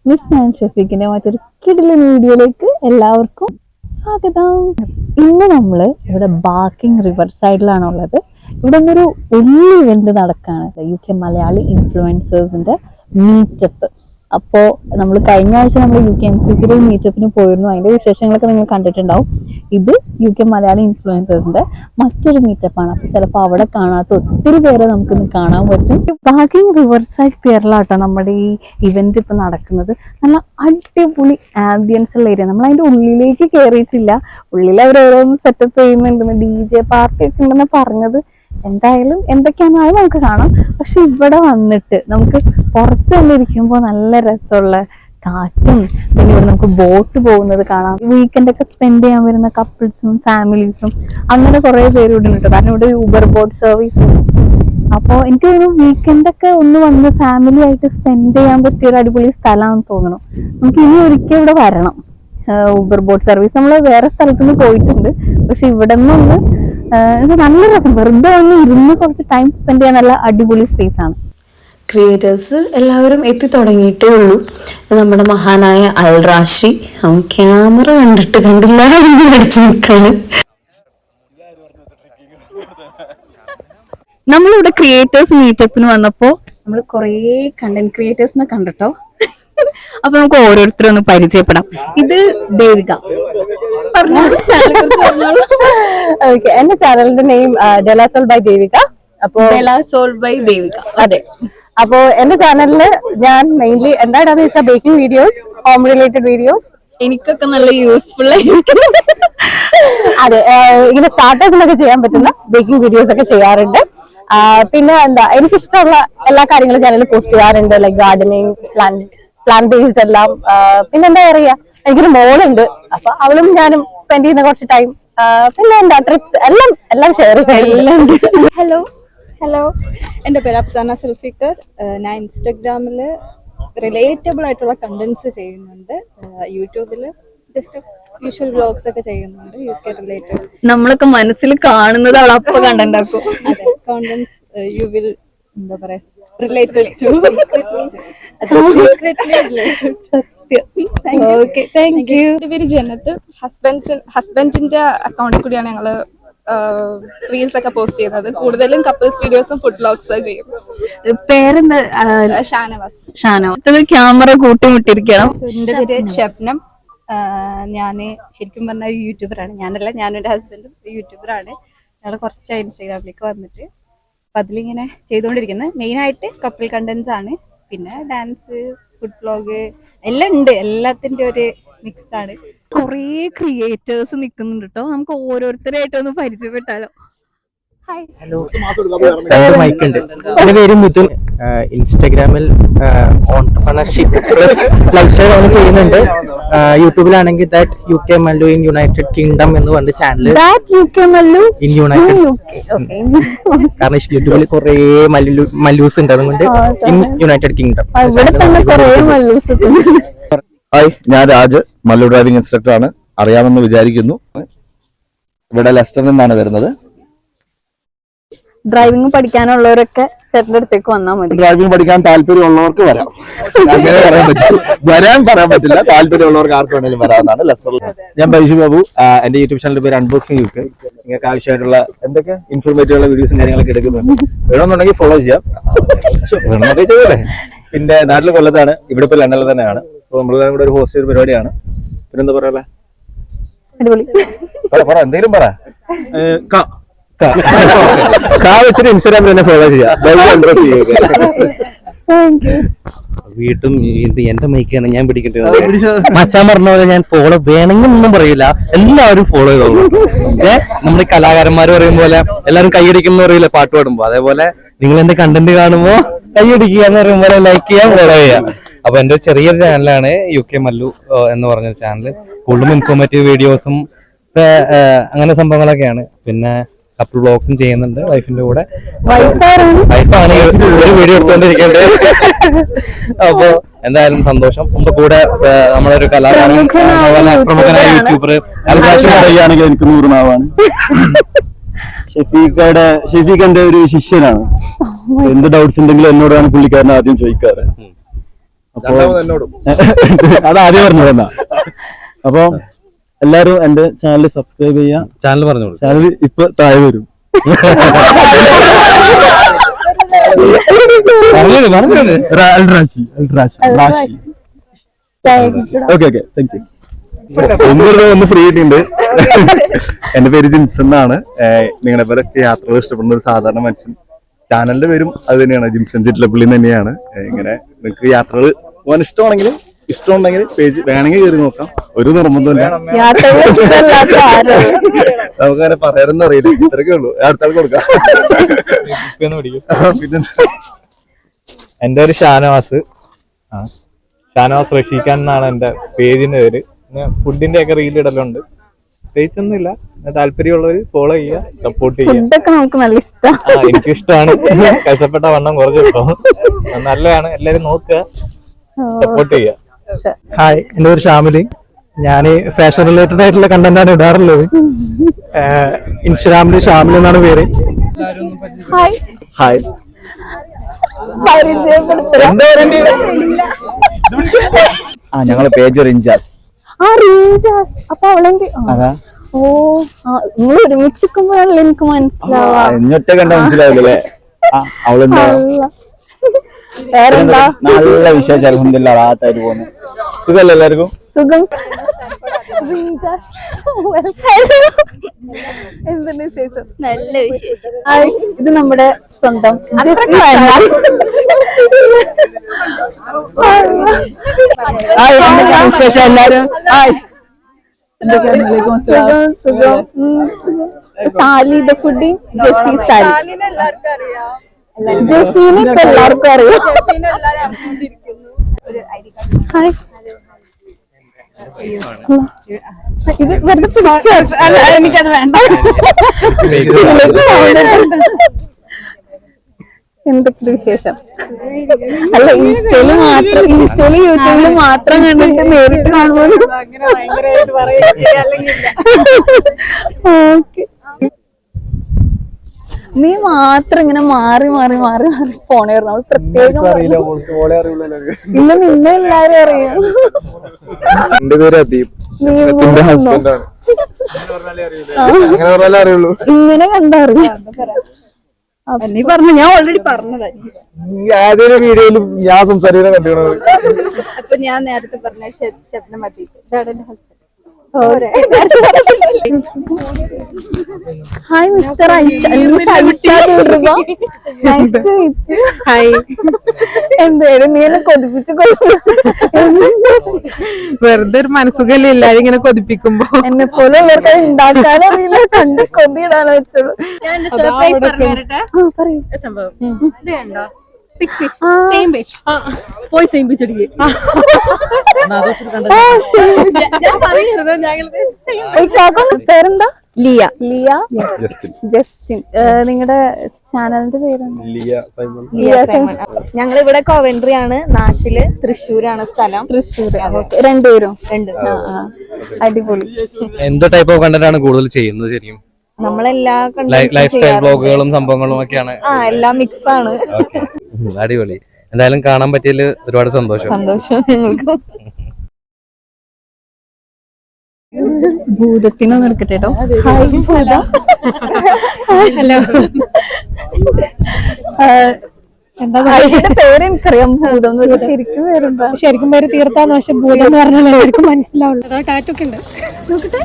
Miss ഞാൻ ഷെഫീഖിന്റെ മറ്റൊരു കിടിലൻ വീഡിയോയിലേക്ക് എല്ലാവർക്കും സ്വാഗതം. ഇന്ന് നമ്മള് ഇവിടെ ബാക്കിംഗ് റിവർ സൈഡിലാണുള്ളത്. ഇവിടെ നിന്നൊരു വലിയ ഇവന്റ് നടക്കാണ്, UK മലയാളി ഇൻഫ്ലുവൻസേഴ്സിന്റെ മീറ്റപ്പ്. അപ്പോൾ നമ്മൾ കഴിഞ്ഞ ആഴ്ച നമ്മൾ UKMCCയുടെ ഒരു മീറ്റപ്പിന് പോയിരുന്നു. അതിന്റെ വിശേഷങ്ങളൊക്കെ നിങ്ങൾ കണ്ടിട്ടുണ്ടാവും. ഇത് UK മലയാളി ഇൻഫ്ലുവൻസേഴ്സിന്റെ മറ്റൊരു മീറ്റപ്പാണ്. അപ്പൊ ചിലപ്പോൾ അവിടെ കാണാത്ത ഒത്തിരി പേരെ നമുക്കിന്ന് കാണാൻ പറ്റും. ബാക്കിംഗ് റിവർ സൈഡ് പിയറിലാട്ടോ നമ്മുടെ ഈ ഇവന്റ് ഇപ്പൊ നടക്കുന്നത്. നല്ല അടിപൊളി ആംബിയൻസ് ഉള്ള ഏരിയ. നമ്മൾ അതിന്റെ ഉള്ളിലേക്ക് കയറിയിട്ടില്ല. ഉള്ളിൽ അവർ ഓരോന്ന് സെറ്റപ്പ് ചെയ്യുന്നുണ്ടെന്ന്, DJ പാർട്ടി ഒക്കെ ഉണ്ടെന്ന് പറഞ്ഞത്. എന്തായാലും എന്തൊക്കെയാണെന്ന് നമുക്ക് കാണാം. പക്ഷെ ഇവിടെ വന്നിട്ട് നമുക്ക് പുറത്ത് തന്നെ ഇരിക്കുമ്പോൾ നല്ല രസമുള്ള കാറ്റും, പിന്നെ ഇവിടെ നമുക്ക് ബോട്ട് പോകുന്നത് കാണാം. വീക്കെൻഡ് ഒക്കെ സ്പെൻഡ് ചെയ്യാൻ വരുന്ന കപ്പിൾസും ഫാമിലീസും അങ്ങനെ കുറെ പേര് ഇവിടെ ഉണ്ട്. കാരണം ഇവിടെ ഊബർ ബോട്ട് സർവീസ്. അപ്പോൾ എനിക്ക് തോന്നുന്നു വീക്കെൻഡ് ഒക്കെ ഒന്ന് വന്ന് ഫാമിലി ആയിട്ട് സ്പെൻഡ് ചെയ്യാൻ പറ്റിയ ഒരു അടിപൊളി സ്ഥലമാണെന്ന് തോന്നുന്നു. നമുക്ക് ഇനി ഒരിക്കൽ ഇവിടെ വരണം. ഊബർ ബോട്ട് സർവീസ് നമ്മൾ വേറെ സ്ഥലത്തുനിന്ന് പോയിട്ടുണ്ട്, പക്ഷെ ഇവിടെ നിന്നൊന്ന് നല്ല രസം. വെറുതെ വന്ന് ഇരുന്ന് കുറച്ച് ടൈം സ്പെൻഡ് ചെയ്യാൻ നല്ല അടിപൊളി സ്പേസ് ആണ്. ക്രിയേറ്റേഴ്സ് എല്ലാവരും എത്തി തുടങ്ങിയിട്ടേ ഉള്ളൂ. നമ്മുടെ മഹാനായ അൽറാഷി അവൻ ക്യാമറ കണ്ടില്ല അടിച്ചു നിൽക്കാണ്. നമ്മളിവിടെ ക്രിയേറ്റേഴ്സ് മീറ്റപ്പിന് വന്നപ്പോ നമ്മൾ കുറേ കണ്ടന്റ് ക്രിയേറ്റേഴ്സിനെ കണ്ടിട്ടോ. അപ്പൊ നമുക്ക് ഓരോരുത്തരും ഒന്ന് പരിചയപ്പെടാം. ഇത് ദേവിക. ഓക്കെ, എന്റെ ചാനലിന്റെ നെയിം ഡെലാസോൾ ബൈ ദേവിക. അപ്പൊ ഡെലാസോൾ ബൈ ദേവിക. അതെ, അപ്പോ എന്റെ ചാനലില് ഞാൻ മെയിൻലി എന്താണെന്ന് വെച്ചാൽ baking videos, home related videos. എനിക്കൊക്കെ നല്ല യൂസ്ഫുൾ അതെ, ഇങ്ങനെ സ്റ്റാർട്ടേഴ്സിനൊക്കെ ചെയ്യാൻ പറ്റുന്ന ബേക്കിംഗ് വീഡിയോസ് ഒക്കെ ചെയ്യാറുണ്ട്. പിന്നെ എന്താ, എനിക്കിഷ്ടമുള്ള എല്ലാ കാര്യങ്ങളും ചാനലിൽ പോസ്റ്റ് ചെയ്യാറുണ്ട്. ലൈക് ഗാർഡനിങ്, പ്ലാൻ ബേസ്ഡ് എല്ലാം. പിന്നെ എന്താ പറയാ, എനിക്കൊരു മോളുണ്ട്. അപ്പൊ അവളും ഞാനും സ്പെൻഡ് ചെയ്യുന്ന കുറച്ച് ടൈം, പിന്നെ എന്താ ട്രിപ്സ് എല്ലാം ഷെയർ ചെയ്യുന്നുണ്ട്. ഹലോ, എൻ്റെ പേര് അഫ്സാന സുൽഫിക്കർ. ഞാൻ ഇൻസ്റ്റഗ്രാമിൽ റിലേറ്റബിൾ ആയിട്ടുള്ള കണ്ടന്റ്സ് ചെയ്യുന്നുണ്ട്. യൂട്യൂബിൽ ജസ്റ്റ് യൂഷ്വൽ വ്ലോഗ്സ് ഒക്കെ ചെയ്യുന്നുണ്ട്, UK റിലേറ്റഡ്. നമ്മളൊക്കെ മനസ്സിൽ കാണുന്നത് അവൾ അപ്പൊ കണ്ടന്റ് ആക്കും. അതെ, കോണ്ടന്റ്സ് യു വിൽ എന്താ പറയാ റിലേറ്റഡ് ടു എന്റെ പേര് ജനത്ത്. ഹസ്ബൻഡിന്റെ അക്കൗണ്ടിൽ കൂടിയാണ് ഞങ്ങള് റീൽസ് ഒക്കെ പോസ്റ്റ് ചെയ്യുന്നത്. കൂടുതലും കപ്പിൾസ് വീഡിയോസും ഫുഡ് വ്ലോഗ്സ് ചെയ്യും. പേരെന്താ? ഷാനവാസ്. ക്യാമറ കൂട്ടിമുട്ടിരിക്കണം. എന്റെ പേര് ഷബ്നം. ഞാന് ശരിക്കും പറഞ്ഞ ഒരു യൂട്യൂബറാണ്. ഞാനും എന്റെ ഹസ്ബൻഡും യൂട്യൂബറാണ്. ഞങ്ങൾ കുറച്ചായി ഇൻസ്റ്റാഗ്രാമിലേക്ക് വന്നിട്ട്. അപ്പൊ അതിലിങ്ങനെ ചെയ്തുകൊണ്ടിരിക്കുന്നത് മെയിനായിട്ട് കപ്പിൾ കണ്ടന്റ്സ് ആണ്. പിന്നെ ഡാൻസ്, ഫുഡ് വ്ലോഗ് എല്ലാം ഉണ്ട്. എല്ലാത്തിന്റെ ഒരു മിക്സ് ആണ്. കൊറേ ക്രിയേറ്റേഴ്സ് നിക്കുന്നുണ്ട് കേട്ടോ. നമുക്ക് ഓരോരുത്തരായിട്ട് ഒന്ന് പരിചയപ്പെട്ടാലോ. മൈക്ക് ഉണ്ട്. എന്റെ പേര് മുതുൽ. ഇൻസ്റ്റഗ്രാമിൽ ഓൺടർപ്രണർഷിപ്പ് ലൈഫ് സ്റ്റൈൽ ആണ് ചെയ്യുന്നുണ്ട്. യൂട്യൂബിലാണെങ്കിൽ that UK Mallu in United Kingdom എന്ന് പറഞ്ഞ ചാനൽ. ഇൻ യുണൈറ്റഡ്, കാരണം യൂട്യൂബിൽ കുറെ മല്ലൂസ് ഉണ്ട്, അതുകൊണ്ട് ഇൻ യുണൈറ്റഡ് കിങ്ഡം. ഹായ്, ഞാൻ രാജ്, മല്ലു ഡ്രൈവിംഗ് ഇൻസ്ട്രക്ടർ ആണ്. അറിയാമെന്ന് വിചാരിക്കുന്നു. ഇവിടെ ലെസ്റ്ററിൽ നിന്നാണ് വരുന്നത്. ഡ്രൈവിംഗ് പഠിക്കാനുള്ളവരൊക്കെ ചേട്ടന്റെ അടുത്തേക്ക് വന്നാൽ മതി. ഡ്രൈവിംഗ് പഠിക്കാൻ താല്പര്യമുള്ളവർക്ക് വരാം. അങ്ങനെ പറയാൻ പറ്റില്ല. താല്പര്യമുള്ളവർക്ക് ആർക്ക് വേണമെങ്കിലും വരാവുന്നതാണ് ലെസ്റ്ററിൽ. ഞാൻ ബൈജു ബാബു. എന്റെ യൂട്യൂബ് ചാനലിന്റെ പേര് അൺബോക്സിംഗ് UK. നിങ്ങൾക്ക് ആവശ്യമായിട്ടുള്ള എന്തൊക്കെ ഇൻഫോർമേറ്റീവ് വീഡിയോസും കാര്യങ്ങളൊക്കെ എടുക്കുന്നുണ്ട്. വേണമെന്നുണ്ടെങ്കിൽ ഫോളോ ചെയ്യാം. വേണമെന്നൊക്കെ ചെയ്യല്ലേ. പിന്നെ നാട്ടിൽ കൊല്ലത്താണ്, ഇവിടെ ഇപ്പൊ ലണ്ടനിൽ തന്നെയാണ്. സോ നമ്മളെല്ലാം കൂടെ ഒരു ഹോസ്റ്റ് ചെയ്ത പരിപാടിയാണ്. പിന്നെന്താ പറയാ, എന്തെങ്കിലും പറ. വെച്ചിട്ട് ഇൻസ്റ്റാഗ്രാമിൽ തന്നെ ഫോളോ ചെയ്യാം. വീട്ടും എന്റെ മൈക്കാണ് ഞാൻ പിടിക്കേണ്ടത്. മച്ചാൻ പറഞ്ഞ പോലെ ഞാൻ ഫോളോ വേണമെങ്കിൽ ഒന്നും പറയില്ല, എല്ലാവരും ഫോളോ ചെയ്തോളൂ. നമ്മൾ കലാകാരന്മാർ പറയും പോലെ എല്ലാവരും കൈയടിക്കുന്ന പറയില്ല പാട്ട് പാടുമ്പോ, അതേപോലെ നിങ്ങൾ എന്റെ കണ്ടന്റ് കാണുമ്പോ കൈയടിക്കുക എന്ന് പറയുമ്പോൾ പോലെ ലൈക്ക് ചെയ്യാൻ, ഫോളോ ചെയ്യാം. അപ്പൊ എന്റെ ചെറിയൊരു ചാനലാണ് UK മല്ലു എന്ന് പറഞ്ഞൊരു ചാനൽ. കൂടുതലും ഇൻഫോർമേറ്റീവ് വീഡിയോസും അങ്ങനെ സംഭവങ്ങളൊക്കെയാണ്. പിന്നെ കപ്പിൾ വ്ലോഗ്സും ചെയ്യുന്നുണ്ട് വൈഫിന്റെ കൂടെ. വൈഫാണ് ഒരു വീഡിയോ എടുത്തുകൊണ്ടിരിക്കേണ്ടത്. അപ്പൊ എന്തായാലും സന്തോഷം. നമ്മുടെ കൂടെ നമ്മളൊരു കലാകാരൻ, പ്രമുഖനായ യൂട്യൂബർ പറയുകയാണെങ്കിൽ എനിക്ക് 100 നാവാണ്. ഷെഫീഖന്റെ ഒരു ശിഷ്യനാണ്. എന്ത് ഡൗട്ട്സ് ഉണ്ടെങ്കിലും എന്നോടാണ് പുള്ളിക്കാരൻ ആദ്യം ചോദിക്കാറ്. അപ്പൊ അത് ആദ്യം പറഞ്ഞു തന്നാ. അപ്പൊ എല്ലാരും എന്റെ ചാനൽ സബ്സ്ക്രൈബ് ചെയ്യാം. ചാനൽ പറഞ്ഞോളൂ. ചാനൽ ഇപ്പൊ താഴെ വരും. Okay thank you. ഒന്ന് ഫ്രീ ആയിട്ടുണ്ട്. എന്റെ പേര് ജിംസ് എന്നാണ്. നിങ്ങളെ പോലെ യാത്രകൾ ഇഷ്ടപ്പെടുന്ന ഒരു സാധാരണ മനുഷ്യൻ. ചാനലിന്റെ പേരും അത് തന്നെയാണ്, ജിംസൺ ചിറ്റലപ്പള്ളി തന്നെയാണ്. ഇങ്ങനെ നിങ്ങൾക്ക് യാത്രകൾ പോകാൻ ഇഷ്ടമുണ്ടെങ്കിൽ പേജ് വേണമെങ്കിൽ കയറി നോക്കാം. ഒരു നിർബന്ധമില്ല. നമുക്കങ്ങനെ പറയാനൊന്നും അറിയില്ല. ഇത്രയൊക്കെ ഉള്ളൂ. അടുത്ത ആൾ കൊടുക്കാം. എന്റെ ഒരു ഷാനവാസ് റഷീഖാൻ എന്നാണ് എന്റെ പേജിന്റെ പേര്. ഫുഡിന്റെ ഒക്കെ റീൽ ഇടലുണ്ട്. പ്രത്യേകിച്ചൊന്നുമില്ല. താല്പര്യമുള്ളവര് ഫോളോ ചെയ്യുക, സപ്പോർട്ട് ചെയ്യുക. നമുക്ക് നല്ല ഇഷ്ടം. എനിക്കിഷ്ടമാണ്. കഷ്ടപ്പെട്ട വണ്ണം കുറച്ച് കിട്ടും. നല്ലതാണ്. എല്ലാരും നോക്കുക, സപ്പോർട്ട് ചെയ്യുക. ഹായ്, എന്റെ പേര് ഷാമിലി. ഞാൻ ഫാഷൻ റിലേറ്റഡ് ആയിട്ടുള്ള കണ്ടന്റ് ആണ് ഇടാറുള്ളത്. ഇൻസ്റ്റാഗ്രാമില് ഷാമിലി എന്നാണ് പേര്. ഹായ്, ഞങ്ങളെ പേജ് റിഞ്ചാസ്. അപ്പൊ അവളെന്ത്? ഓ, നിങ്ങൾ ഒരുമിച്ചിരിക്കുമ്പോഴല്ലേ എനിക്ക് മനസ്സിലാവാ. എന്നൊറ്റ കണ്ട മനസ്സിലാവില്ലേ? അവളെന്താ? വേറെന്താ? നല്ല വിശേഷം. അൽഹംദുലില്ലാ, റാഹത്തായിട്ട് പോകുന്നു. സുഖല്ലേ എല്ലാവർക്കും? സുഖം. എന്തുണ്ട് വിശേഷം? നല്ല വിശേഷം. ഇത് നമ്മുടെ സ്വന്തം വിശേഷം എല്ലാരും. സുഖം. Sali the foodie, Jeffy Sali. ജെഫീനെ ഇപ്പൊ എല്ലാവർക്കും അറിയാം. ഹായ്, ഇത് വെറുതെ എനിക്കത് വേണ്ട. എന്തൊക്കെ വിശേഷം? അല്ല, ഇൻസ്റ്റയിലും യൂട്യൂബിലും മാത്രം കണ്ടിട്ട് നേരിട്ട് കാണുമ്പോൾ ഓക്കെ. നീ മാത്രം ഇങ്ങനെ മാറി പോണായിരുന്നു. അവൾ പ്രത്യേകം ഇല്ല, നിന്നെ എല്ലാരും അറിയാം. എന്റെ പേര് അദീപ്. ഇങ്ങനെ കണ്ടറിയാം. നീ പറഞ്ഞു, ഞാൻ ഓൾറെഡി പറഞ്ഞതാ. ഏതൊരു വീഡിയോയിലും ഞാൻ സംസാരിക്കുന്ന കണ്ടുകണത്. അപ്പൊ ഞാൻ നേരത്തെ പറഞ്ഞ ഷബ്നം അദീപ്, ഇതാണ് എന്റെ husband. Hi mister Aisha. Hi. എന്തായാലും നീ എന്നെ കൊതിപ്പിച്ച് വെറുതെ ഒരു മനസ്സുഖല്ലേ എല്ലാരും ഇങ്ങനെ കൊതിപ്പിക്കുമ്പോ. എന്നെ പോലെ ഉള്ളവർക്ക് ഉണ്ടാക്കാനോ അറിയില്ല, കണ്ട് കൊതിയിടാനോ വെച്ചോളൂ. ഞാൻ സർപ്രൈസ് പറഞ്ഞു തരട്ടെ. പറയൂ സംഭവം ഇത് കണ്ടോ? Same pitch. പോയി സെയിം പിച്ച് അടിക്കുക. പേരെന്താ? ലിയ. ജസ്റ്റിൻ. നിങ്ങളുടെ ചാനലിന്റെ പേരെന്താ? ഞങ്ങൾ ഇവിടെ കോവൻട്രി ആണ്, നാട്ടില് തൃശ്ശൂരാണ് സ്ഥലം. തൃശ്ശൂര്. രണ്ടുപേരും. അടിപൊളി. എന്ത് ടൈപ്പ് ഓഫ് കണ്ടന്റ് ആണ് കൂടുതൽ ചെയ്യുന്നത് ശരിക്കും? നമ്മളെല്ലാ ലൈഫ് സ്റ്റൈൽ ബ്ലോഗുകളും സംഭവങ്ങളും ഒക്കെയാണ്. എല്ലാം മിക്സ് ആണ്. അടിപൊളി. എന്തായാലും കാണാൻ പറ്റിയതിൽ ഒരുപാട് സന്തോഷം. ഞങ്ങൾക്ക് ഭൂതത്തിനൊന്നും എടുക്കട്ടെ കേട്ടോ. ഹലോ. എന്താ പേര് എനിക്കറിയാം. ഭൂതം എന്ന് വെച്ചാൽ ശരിക്കും പേരെന്താ? ശരിക്കും പേര് തീർത്താന്ന്. പക്ഷെ ഭൂതം എന്ന് പറഞ്ഞാൽ എല്ലാവർക്കും മനസ്സിലാവുള്ളൂ. ടാറ്റൊക്കെ ഉണ്ട്. നോക്കട്ടെ.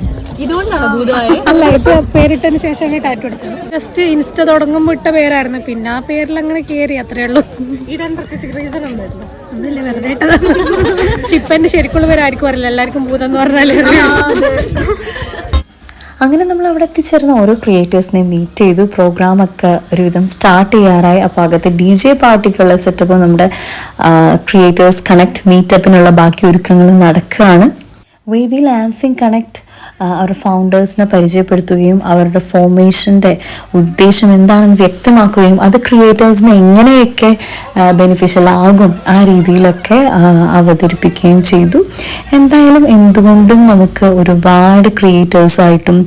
അല്ല, ഇപ്പൊ പേരിട്ടതിന് ശേഷമാണ് ടാറ്റു എടുത്തത്. ജസ്റ്റ് ഇൻസ്റ്റ തുടങ്ങുമ്പോ ഇട്ട പേരായിരുന്നു. പിന്നെ ആ പേരിൽ അങ്ങനെ കേറി, അത്രേ ഉള്ളൂ. ഇടാൻ പ്രത്യേകിച്ച് റീസൺ ഉണ്ടായിരുന്നു. ഒന്നുമില്ല, വെറുതെ ഇട്ടതാണ്. പക്ഷെ ഇപ്പൊ എന്റെ ശരിക്കുള്ള പേരായിരിക്കും അറിയില്ല. എല്ലാവർക്കും ഭൂതം എന്ന് പറഞ്ഞാല്. അങ്ങനെ നമ്മൾ അവിടെ എത്തിച്ചേർന്ന ഓരോ ക്രിയേറ്റേഴ്സിനെ മീറ്റ് ചെയ്തു. പ്രോഗ്രാമൊക്കെ ഒരുവിധം സ്റ്റാർട്ട് ചെയ്യാറായി. അപ്പോൾ അകത്ത് DJ പാർട്ടിക്കുള്ള സെറ്റപ്പ്, നമ്മുടെ ക്രിയേറ്റേഴ്സ് കണക്ട് മീറ്റപ്പിനുള്ള ബാക്കി ഒരുക്കങ്ങളും നടക്കുകയാണ്. വേദിയിൽ ആംഫിൻ കണക്ട് അവരുടെ ഫൗണ്ടേഴ്സിനെ പരിചയപ്പെടുത്തുകയും അവരുടെ ഫോർമേഷൻ്റെ ഉദ്ദേശം എന്താണെന്ന് വ്യക്തമാക്കുകയും അത് ക്രിയേറ്റേഴ്സിന് എങ്ങനെയൊക്കെ ബെനിഫിഷ്യൽ ആകും ആ രീതിയിലൊക്കെ അവതരിപ്പിക്കുകയും ചെയ്തു. എന്തായാലും എന്തുകൊണ്ടും നമുക്ക് ഒരുപാട് ക്രിയേറ്റേഴ്സായിട്ടും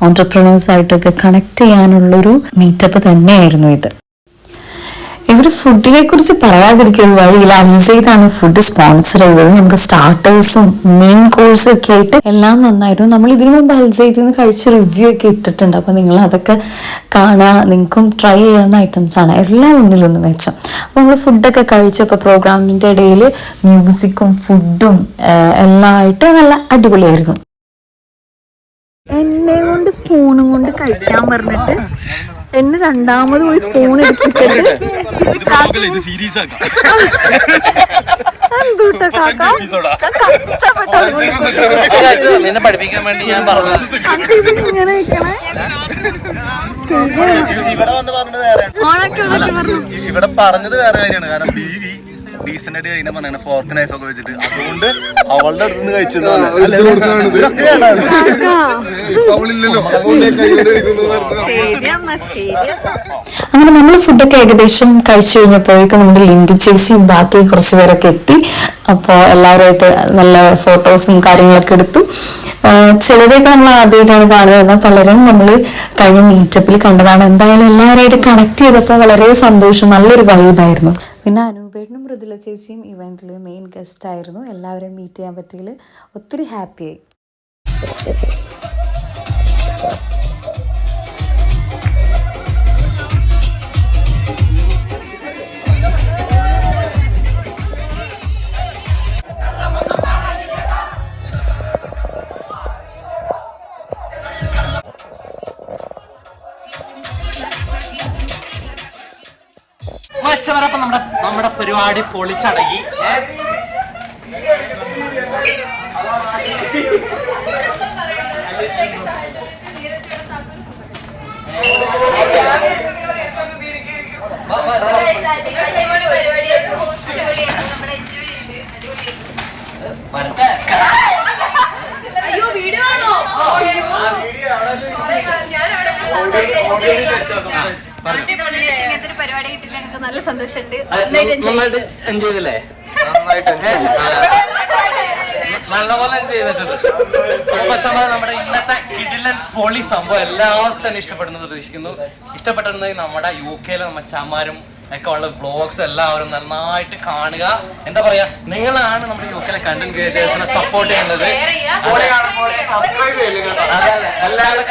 ഓൺട്രപ്രണേഴ്സായിട്ടൊക്കെ കണക്ട് ചെയ്യാനുള്ളൊരു മീറ്റപ്പ് തന്നെയായിരുന്നു ഇത്. ഇവർ ഫുഡിനെ കുറിച്ച് പറയാതിരിക്കുന്ന വഴിയില്ല. അൽസൈദാണ് ഫുഡ് സ്പോൺസർ ചെയ്തത്. നമുക്ക് സ്റ്റാർട്ടേഴ്സും മെയിൻ കോഴ്സും ഒക്കെ ആയിട്ട് എല്ലാം നന്നായിരുന്നു. നമ്മൾ ഇതിനു മുമ്പ് അൽസൈദിൽ നിന്ന് കഴിച്ച് റിവ്യൂ ഒക്കെ ഇട്ടിട്ടുണ്ട്. അപ്പൊ നിങ്ങൾ അതൊക്കെ കാണുക, നിങ്ങൾക്കും ട്രൈ ചെയ്യാവുന്ന ഐറ്റംസ് ആണ്. എല്ലാം ഒന്നിലൊന്ന് മെച്ചം. അപ്പൊ നമ്മൾ ഫുഡൊക്കെ കഴിച്ചപ്പോൾ പ്രോഗ്രാമിന്റെ ഇടയിൽ മ്യൂസിക്കും ഫുഡും എല്ലാം ആയിട്ട് നല്ല അടിപൊളിയായിരുന്നു. എന്നെ കൊണ്ട് സ്പൂണും കൊണ്ട് കഴിക്കാൻ പറഞ്ഞിട്ട് എന്നെ രണ്ടാമത് പോയി സ്പൂൺ എടുപ്പിച്ചിട്ട് പഠിപ്പിക്കാൻ വേണ്ടി ഞാൻ പറഞ്ഞത് ഇങ്ങനെ വെക്കണേ. ഇവിടെ പറഞ്ഞത് വേറെ കാര്യമാണ്. കാരണം ടിവി ഡീസന്റ് ആയിട്ട് കഴിഞ്ഞാൽ പറഞ്ഞ ഫോർക്ക് നൈഫ് ഒക്കെ വെച്ചിട്ട് അതുകൊണ്ട് അവളുടെ അടുത്ത് നിന്ന് കഴിച്ചതാണ്. അങ്ങനെ നമ്മൾ ഫുഡൊക്കെ ഏകദേശം കഴിച്ചു കഴിഞ്ഞപ്പോഴേക്കും നമ്മുടെ ലിൻഡു ചേച്ചിയും ബാക്കി കുറച്ച് പേരൊക്കെ എത്തി. അപ്പോൾ എല്ലാവരുമായിട്ട് നല്ല ഫോട്ടോസും കാര്യങ്ങളൊക്കെ എടുത്തു. ചിലരെയൊക്കെ നമ്മൾ ആദ്യമായിട്ടാണ് കാണുന്നത്, പലരും നമ്മൾ കഴിഞ്ഞ മീറ്റപ്പിൽ കണ്ടതാണ്. എന്തായാലും എല്ലാവരുമായിട്ട് കണക്ട് ചെയ്തപ്പോൾ വളരെ സന്തോഷം, നല്ലൊരു വൈബായിരുന്നു. പിന്നെ അനൂപേട്ടനും മൃദുല ചേച്ചിയും ഇവന്റിൽ മെയിൻ ഗസ്റ്റ് ആയിരുന്നു. എല്ലാവരെയും മീറ്റ് ചെയ്യാൻ പറ്റിയതിൽ ഒത്തിരി ഹാപ്പിയായി. മച്ചവരപ്പം നമ്മുടെ പരിപാടി പൊളിച്ചടങ്ങി. അയ്യോ വീഡിയോ ആണോ? ഇങ്ങനത്തെ ഒരു പരിപാടി കിട്ടില്ല, ഞങ്ങൾക്ക് നല്ല സന്തോഷമുണ്ട്. നന്നായിട്ട് എൻജോയ് ചെയ്തില്ലേ? നല്ലപോലെ ചെയ്തിട്ടുണ്ട്. നമ്മുടെ ഇന്നത്തെ കിടിലൻ പൊളി സംഭവം എല്ലാവർക്കും തന്നെ ഇഷ്ടപ്പെടുന്നത് പ്രതീക്ഷിക്കുന്നു. ഇഷ്ടപ്പെട്ടിരുന്നെങ്കിൽ നമ്മുടെ UK നമ്മുടെ ചമാരും ഒക്കെ ഉള്ള വ്ളോഗ്സ് എല്ലാവരും നന്നായിട്ട് കാണുക. എന്താ പറയാ, നിങ്ങളാണ് നമ്മുടെ UK കണ്ടന്റ് ക്രിയേറ്റേഴ്സിനെ സപ്പോർട്ട് ചെയ്യുന്നത്. എല്ലാവരും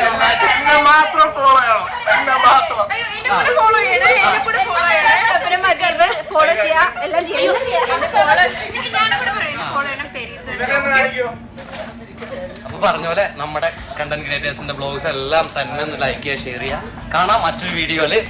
ഫോളോ ചെയ്യാ, എല്ലാം ചെയ്യാം. അപ്പൊ പറഞ്ഞ പോലെ നമ്മുടെ കണ്ടന്റ് ക്രിയേറ്റേഴ്സിന്റെ വ്ളോഗ്സ് എല്ലാം തന്നെ ഒന്ന് ലൈക്ക് ചെയ്യുക, ഷെയർ ചെയ്യുക. കാണാം മറ്റൊരു വീഡിയോയില്.